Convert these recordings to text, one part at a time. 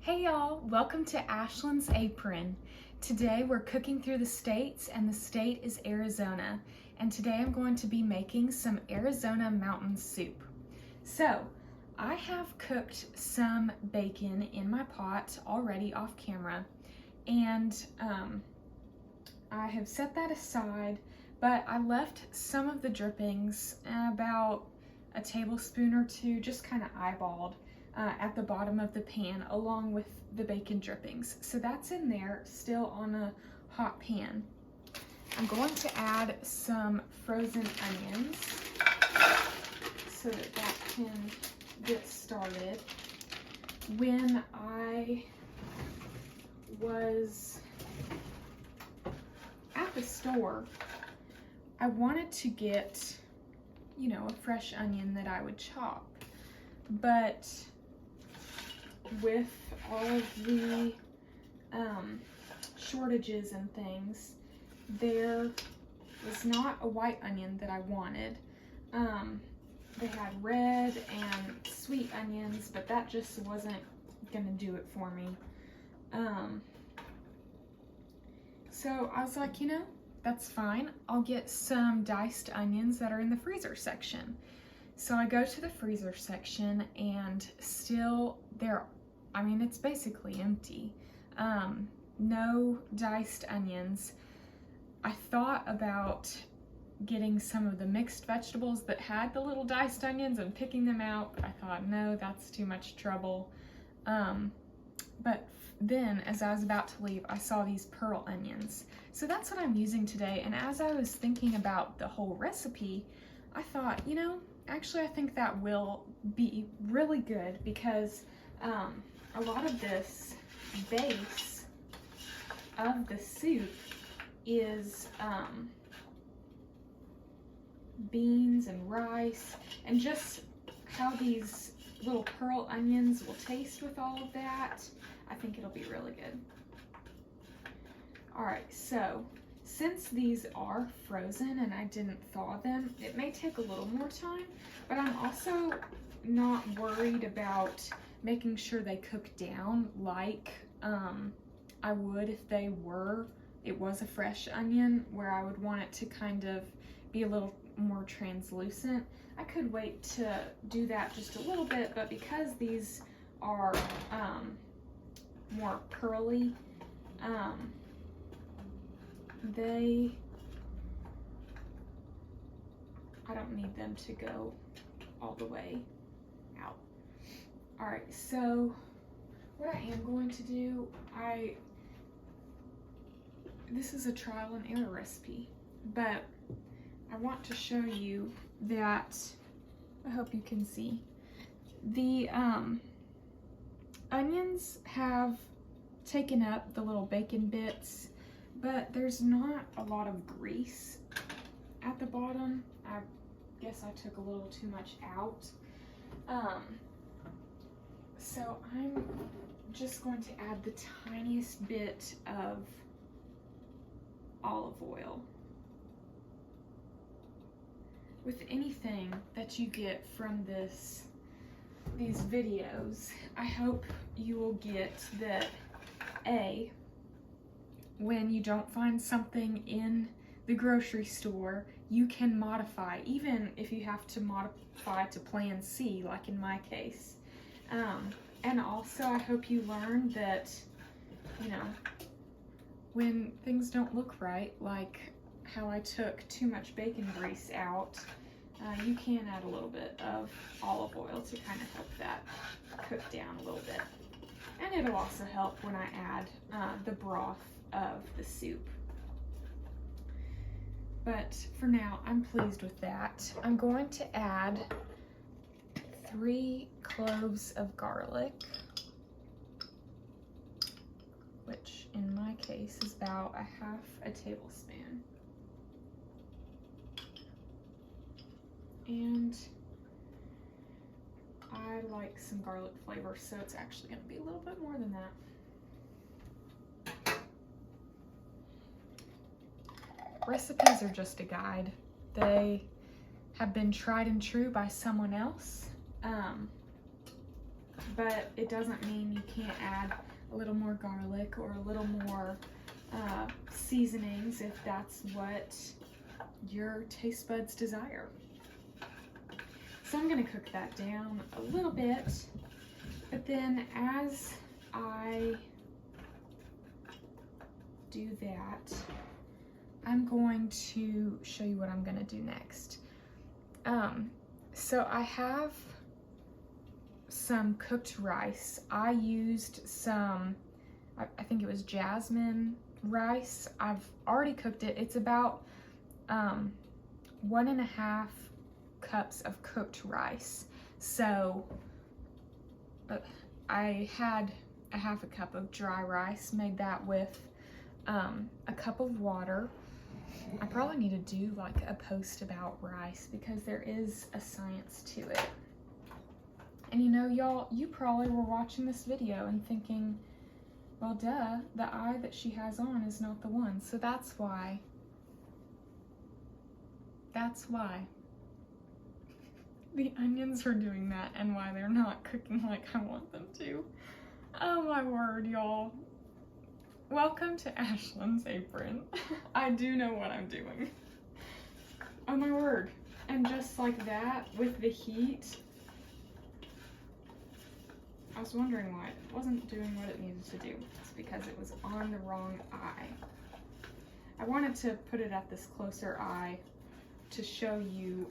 Hey y'all, welcome to Ashland's Apron. Today we're cooking through the states and the state is Arizona. And today I'm going to be making some Arizona mountain soup. So I have cooked some bacon in my pot already off camera and I have set that aside, but I left some of the drippings, about a tablespoon or two, just kind of eyeballed at the bottom of the pan along with the bacon drippings. So that's in there still on a hot pan. I'm going to add some frozen onions so that can get started. When I was at the store, I wanted to get, a fresh onion that I would chop, but with all of the shortages and things, there was not a white onion that I wanted. They had red and sweet onions, but that just wasn't gonna do it for me. So I was like, that's fine. I'll get some diced onions that are in the freezer section. So I go to the freezer section and still it's basically empty. No diced onions. I thought about getting some of the mixed vegetables that had the little diced onions and picking them out, but I thought, no, that's too much trouble. But then as I was about to leave, I saw these pearl onions. So that's what I'm using today. And as I was thinking about the whole recipe, I thought, actually I think that will be really good because a lot of this base of the soup is beans and rice, and just how these little pearl onions will taste with all of that. I think it'll be really good. All right, so since these are frozen and I didn't thaw them, it may take a little more time, but I'm also not worried about making sure they cook down like I would if it was a fresh onion, where I would want it to kind of be a little more translucent. I could wait to do that just a little bit, but because these are more pearly, I don't need them to go all the way out. All right, so what I am going to do, this is a trial and error recipe, but I want to show you that, I hope you can see, the onions have taken up the little bacon bits, but there's not a lot of grease at the bottom. I guess I took a little too much out. So I'm just going to add the tiniest bit of olive oil. With anything that you get from these videos, I hope you will get that when you don't find something in the grocery store, you can modify, even if you have to modify to plan C, like in my case. And also I hope you learn that, when things don't look right, like how I took too much bacon grease out, you can add a little bit of olive oil to kind of help that cook down a little bit. And it'll also help when I add the broth of the soup. But for now, I'm pleased with that. I'm going to add 3 cloves of garlic, which in my case is about a tablespoon. And I like some garlic flavor, so it's actually going to be a little bit more than that. Recipes are just a guide. They have been tried and true by someone else. but it doesn't mean you can't add a little more garlic or a little more seasonings if that's what your taste buds desire. So I'm gonna cook that down a little bit, but then as I do that, I'm going to show you what I'm gonna do next. So I have some cooked rice. I used some, I think it was jasmine rice. I've already cooked it. It's about 1.5 cups of cooked rice. So I had a 1/2 cup of dry rice, made that with a cup of water. I probably need to do like a post about rice because there is a science to it. And you know, y'all, you probably were watching this video and thinking, well, duh, the eye that she has on is not the one. So that's why. That's why the onions are doing that and why they're not cooking like I want them to. Oh my word, y'all. Welcome to Ashlyn's apron. I do know what I'm doing. Oh my word. And just like that, with the heat, I was wondering why it wasn't doing what it needed to do. It's because it was on the wrong eye. I wanted to put it at this closer eye to show you,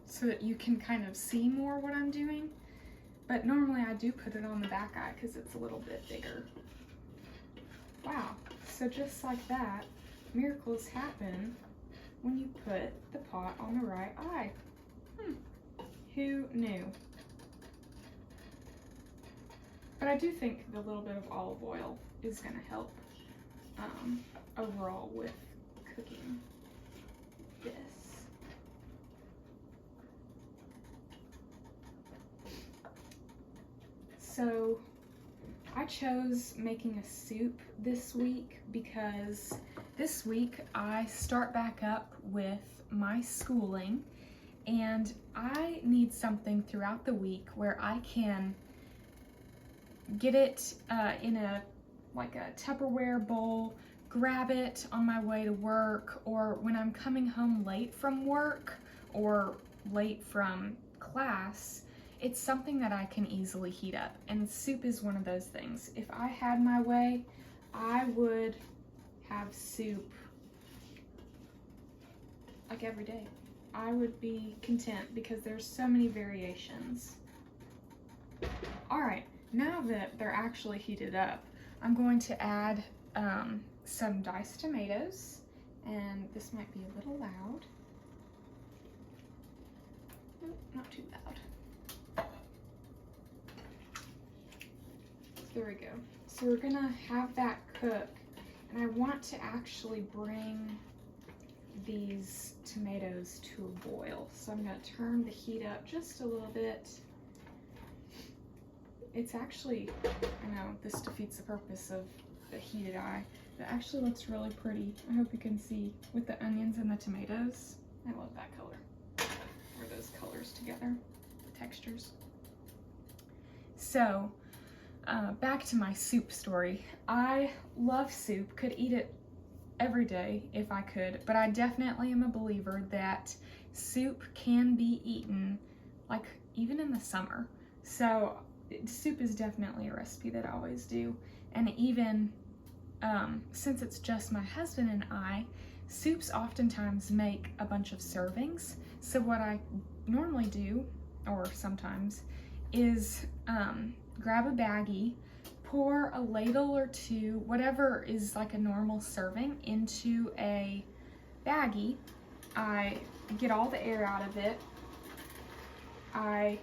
so that you can kind of see more what I'm doing. But normally I do put it on the back eye because it's a little bit bigger. Wow, so just like that, miracles happen when you put the pot on the right eye. Who knew? But I do think the little bit of olive oil is gonna help overall with cooking this. So I chose making a soup this week because this week I start back up with my schooling and I need something throughout the week where I can get it in a Tupperware bowl, grab it on my way to work, or when I'm coming home late from work or late from class. It's something that I can easily heat up, and soup is one of those things. If I had my way, I would have soup like every day. I would be content because there's so many variations. All right, now that they're actually heated up, I'm going to add some diced tomatoes, and this might be a little loud. Nope, not too loud. There we go. So we're gonna have that cook, and I want to actually bring these tomatoes to a boil. So I'm gonna turn the heat up just a little bit. It's actually, I know this defeats the purpose of the heated eye, but it actually looks really pretty. I hope you can see with the onions and the tomatoes. I love that color, or those colors together, the textures. So, back to my soup story. I love soup, could eat it every day if I could, but I definitely am a believer that soup can be eaten like even in the summer. So soup is definitely a recipe that I always do. And even since it's just my husband and I, soups oftentimes make a bunch of servings. So what I normally do, or sometimes, is grab a baggie, pour a ladle or two, whatever is like a normal serving, into a baggie. I get all the air out of it. I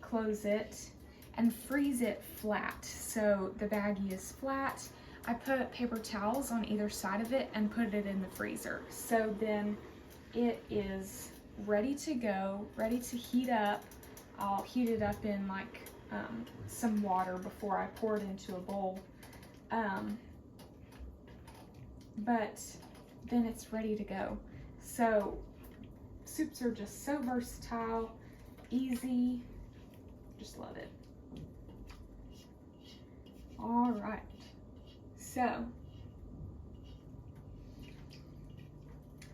close it and freeze it flat. So the baggie is flat. I put paper towels on either side of it and put it in the freezer. So then it is ready to go, ready to heat up. I'll heat it up in like some water before I pour it into a bowl. But then it's ready to go. So soups are just so versatile. easy. Just love it. All right, so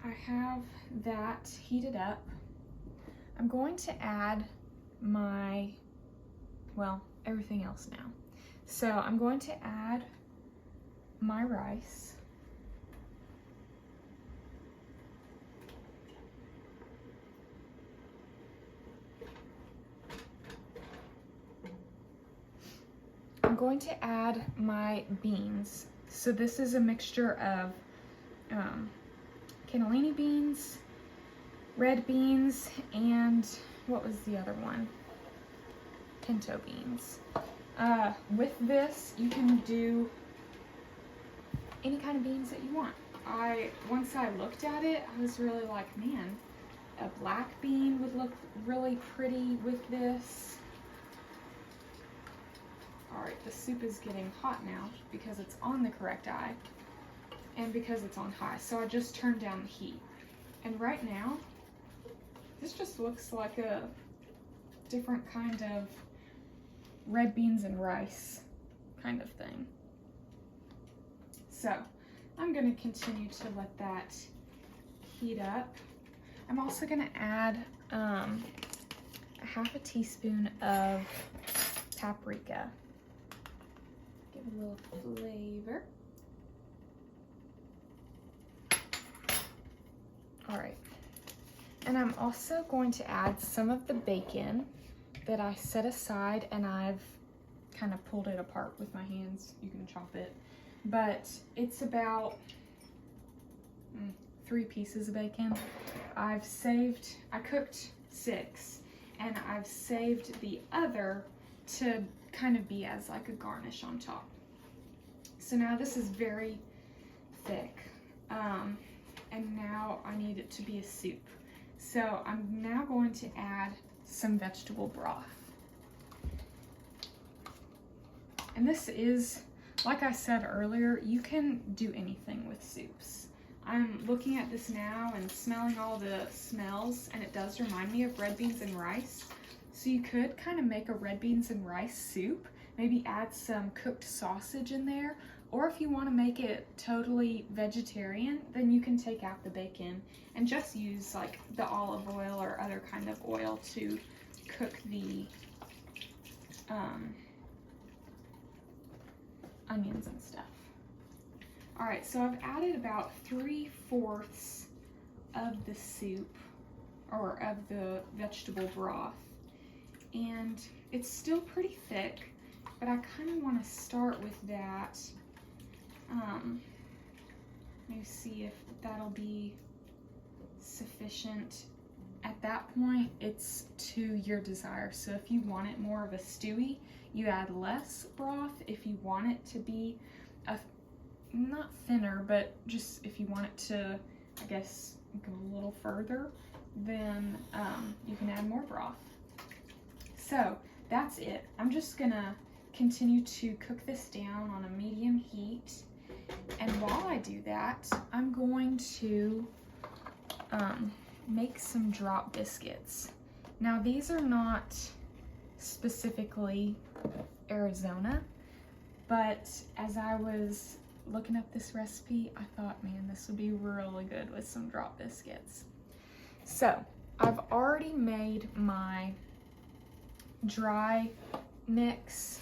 I have that heated up. I'm going to add my, well, everything else now. So I'm going to add my rice. I'm going to add my beans. So this is a mixture of cannellini beans, red beans, and what was the other one? Pinto beans. With this, you can do any kind of beans that you want. Once I looked at it, I was really like, man, a black bean would look really pretty with this. All right, the soup is getting hot now because it's on the correct eye and because it's on high. So I just turned down the heat. And right now, this just looks like a different kind of red beans and rice kind of thing. So I'm gonna continue to let that heat up. I'm also gonna add a half a teaspoon of paprika. Give it a little flavor. All right, and I'm also going to add some of the bacon that I set aside, and I've kind of pulled it apart with my hands. You can chop it, but it's about 3 pieces of bacon. I cooked 6, and I've saved the other to kind of be as like a garnish on top. So now this is very thick, and now I need it to be a soup. So I'm now going to add some vegetable broth. And this is, like I said earlier, you can do anything with soups. I'm looking at this now and smelling all the smells, and it does remind me of red beans and rice. So you could kind of make a red beans and rice soup, maybe add some cooked sausage in there, or if you want to make it totally vegetarian, then you can take out the bacon and just use like the olive oil or other kind of oil to cook the onions and stuff. All right, so I've added about 3/4 of the soup, or of the vegetable broth, and it's still pretty thick, but I kind of want to start with that. Maybe see if that'll be sufficient. At that point, it's to your desire. So if you want it more of a stewy, you add less broth. If you want it to be not thinner, but just if you want it to, I guess, go a little further, then you can add more broth. So that's it. I'm just gonna continue to cook this down on a medium heat. And while I do that, I'm going to make some drop biscuits. Now these are not specifically Arizona, but as I was looking up this recipe, I thought, man, this would be really good with some drop biscuits. So I've already made my dry mix.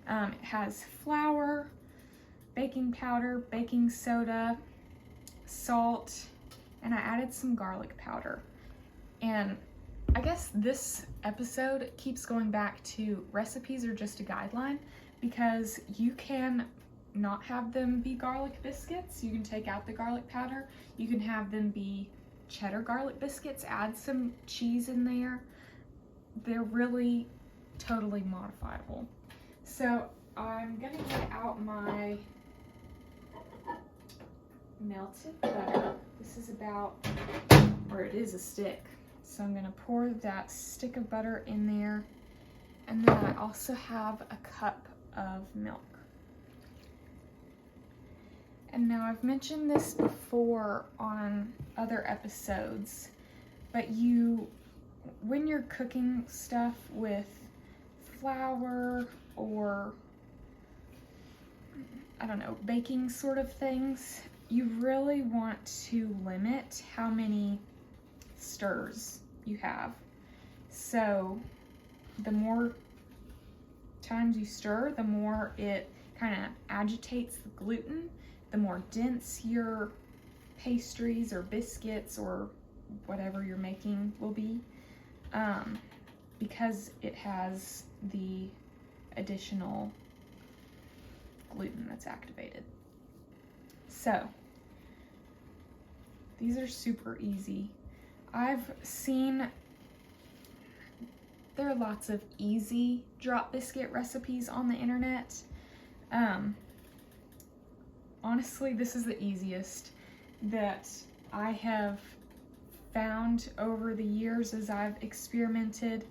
It has flour, baking powder, baking soda, salt, and I added some garlic powder. And I guess this episode keeps going back to recipes are just a guideline, because you can not have them be garlic biscuits. You can take out the garlic powder. You can have them be cheddar garlic biscuits, add some cheese in there. They're really totally modifiable. So I'm gonna get out my melted butter. This is about, or it is a stick. So I'm gonna pour that stick of butter in there. And then I also have a cup of milk. And now I've mentioned this before on other episodes, but you when you're cooking stuff with flour or, I don't know, baking sort of things, you really want to limit how many stirs you have. So the more times you stir, the more it kind of agitates the gluten, the more dense your pastries or biscuits or whatever you're making will be, because it has the additional gluten that's activated. So these are super easy. I've seen there are lots of easy drop biscuit recipes on the internet. Honestly, this is the easiest that I have found over the years as I've experimented,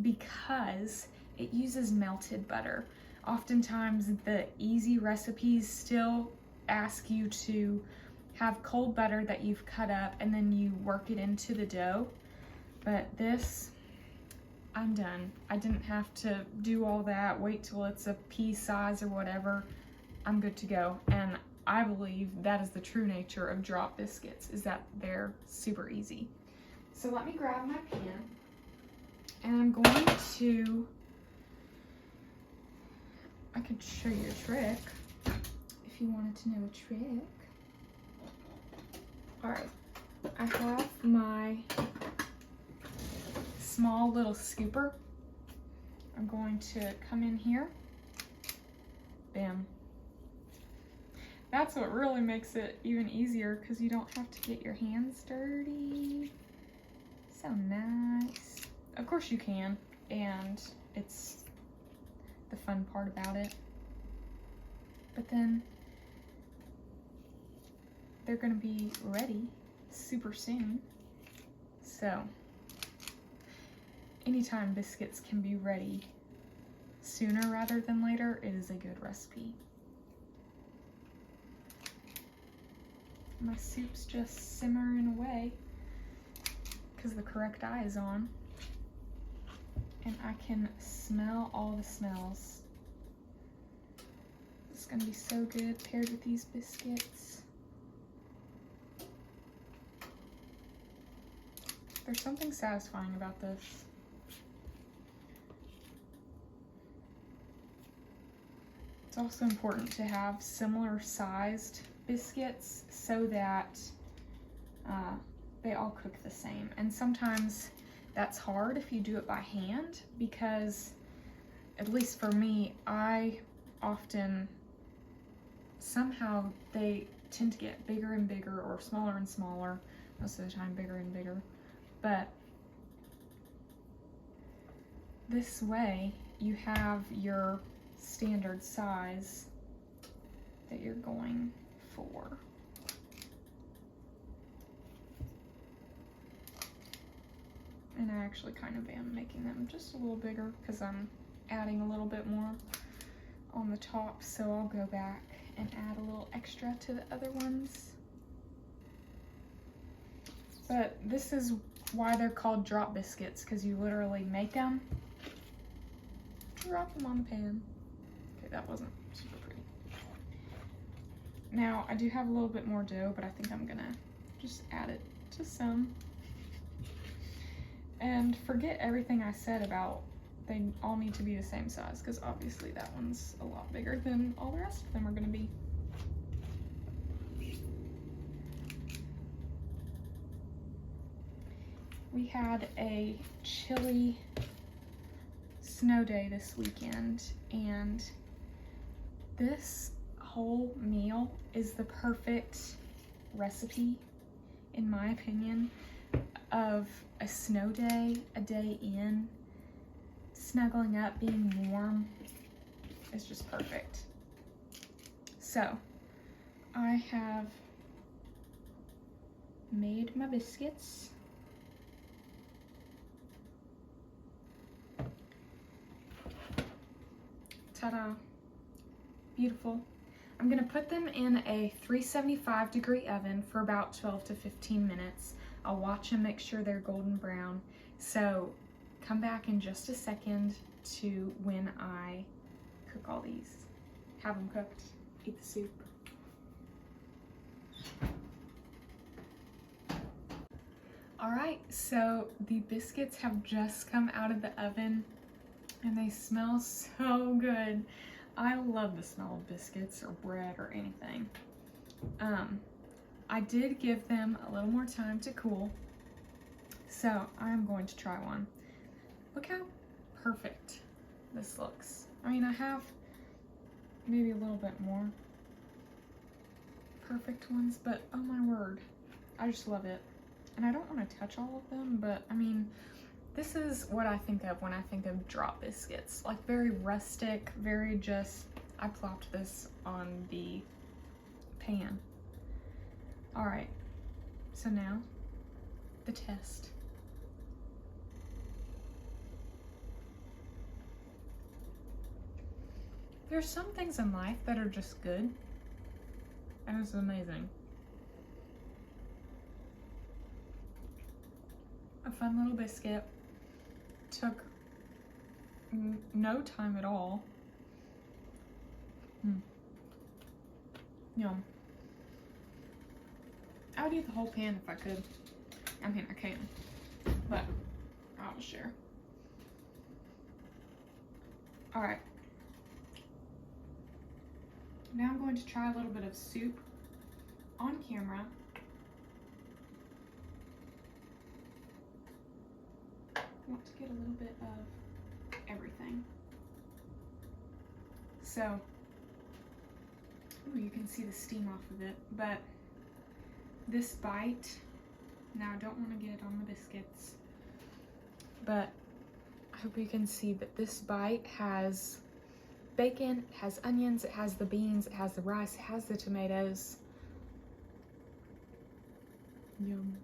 because it uses melted butter. Oftentimes the easy recipes still ask you to have cold butter that you've cut up and then you work it into the dough. But this, I'm done. I didn't have to do all that, wait till it's a pea size or whatever. I'm good to go. And I believe that is the true nature of drop biscuits, is that they're super easy. So let me grab my pan, and I'm going to, I could show you a trick if you wanted to know a trick. All right, I have my small little scooper. I'm going to come in here, bam. That's what really makes it even easier, because you don't have to get your hands dirty. So nice. Of course you can, and it's the fun part about it. But then they're gonna be ready super soon. So anytime biscuits can be ready sooner rather than later, it is a good recipe. My soup's just simmering away because the correct eye is on, and I can smell all the smells. It's gonna be so good paired with these biscuits. There's something satisfying about this. It's also important to have similar sized biscuits so that they all cook the same. And sometimes that's hard if you do it by hand, because at least for me, I often, somehow they tend to get bigger and bigger, or smaller and smaller, most of the time bigger and bigger. But this way you have your standard size that you're going for. And I actually kind of am making them just a little bigger because I'm adding a little bit more on the top, so I'll go back and add a little extra to the other ones. But this is why they're called drop biscuits, because you literally make them, drop them on the pan. Okay, that wasn't super pretty. Now, I do have a little bit more dough, but I think I'm gonna just add it to some. And forget everything I said about they all need to be the same size, because obviously that one's a lot bigger than all the rest of them are gonna be. We had a chilly snow day this weekend, and this whole meal is the perfect recipe, in my opinion, of a snow day, a day in, snuggling up, being warm. It's just perfect. So I have made my biscuits. Ta-da, beautiful. I'm gonna put them in a 375-degree oven for about 12 to 15 minutes. I'll watch them, make sure they're golden brown, So come back in just a second to when I cook all these. Have them cooked, eat the soup. All right, so the biscuits have just come out of the oven and they smell so good. I love the smell of biscuits or bread or anything. I did give them a little more time to cool, so I'm going to try one. Look how perfect this looks. I mean, I have maybe a little bit more perfect ones, but oh my word, I just love it. And I don't want to touch all of them, but I mean, this is what I think of when I think of drop biscuits. Like very rustic, very just, I plopped this on the pan. All right, so now the test. There's some things in life that are just good, and it's amazing. A fun little biscuit. Took no time at all. Yum. I would eat the whole pan if I could. I mean, I can, but I'll share. All right. Now I'm going to try a little bit of soup on camera. I want to get a little bit of everything. So, ooh, you can see the steam off of it, but this bite, now I don't want to get it on the biscuits, but I hope you can see that this bite has bacon, it has onions, it has the beans, it has the rice, it has the tomatoes. Yum.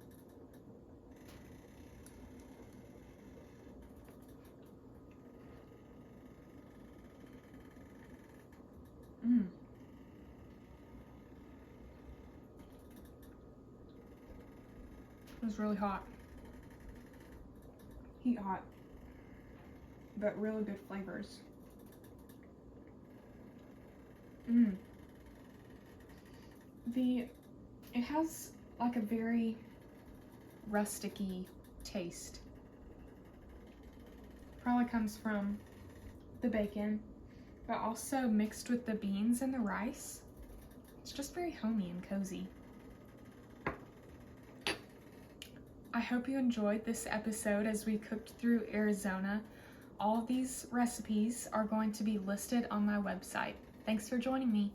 It was really hot. Heat hot. But really good flavors. It has like a very rusticy taste. Probably comes from the bacon, but also mixed with the beans and the rice. It's just very homey and cozy. I hope you enjoyed this episode as we cooked through Arizona. All of these recipes are going to be listed on my website. Thanks for joining me.